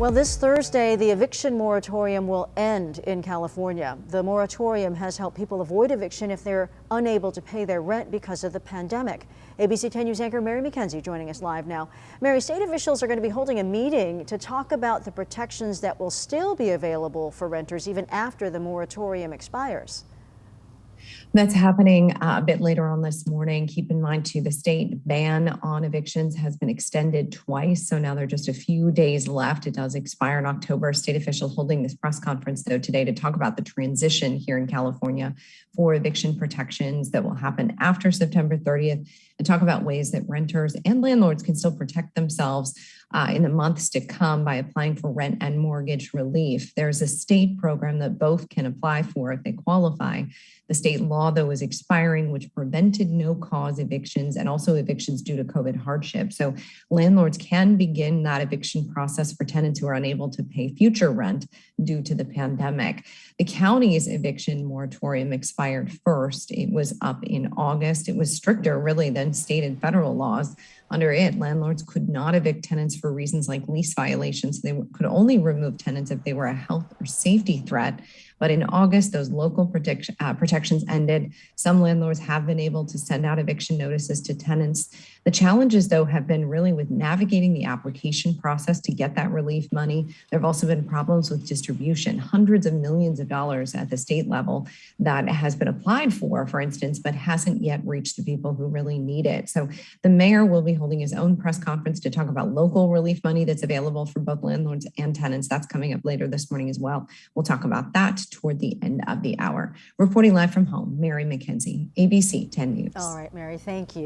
Well, this Thursday, the eviction moratorium will end in California. The moratorium has helped people avoid eviction if they're unable to pay their rent because of the pandemic. ABC 10 News anchor Mary McKenzie joining us live now. Mary, state officials are going to be holding a meeting to talk about the protections that will still be available for renters even after the moratorium expires. That's happening a bit later on this morning. Keep in mind, too, the state ban on evictions has been extended twice. So now there are just a few days left. It does expire in October. State officials holding this press conference, though, today to talk about the transition here in California for eviction protections that will happen after September 30th and talk about ways that renters and landlords can still protect themselves in the months to come by applying for rent and mortgage relief. There's a state program that both can apply for if they qualify. The state law, though, is expiring, which prevented no-cause evictions and also evictions due to COVID hardship. So landlords can begin that eviction process for tenants who are unable to pay future rent due to the pandemic. The county's eviction moratorium expired first. It was up in August. It was stricter, really, than state and federal laws. Under it, landlords could not evict tenants for reasons like lease violations. They could only remove tenants if they were a health or safety threat. But in August, those local protections ended. Some landlords have been able to send out eviction notices to tenants. The challenges, though, have been really with navigating the application process to get that relief money. There have also been problems with distribution, hundreds of millions of dollars at the state level that has been applied for instance, but hasn't yet reached the people who really need it. So the mayor will be holding his own press conference to talk about local relief money that's available for both landlords and tenants. That's coming up later this morning as well. We'll talk about that toward the end of the hour. Reporting live from home, Mary McKenzie, ABC 10 News. All right, Mary, thank you.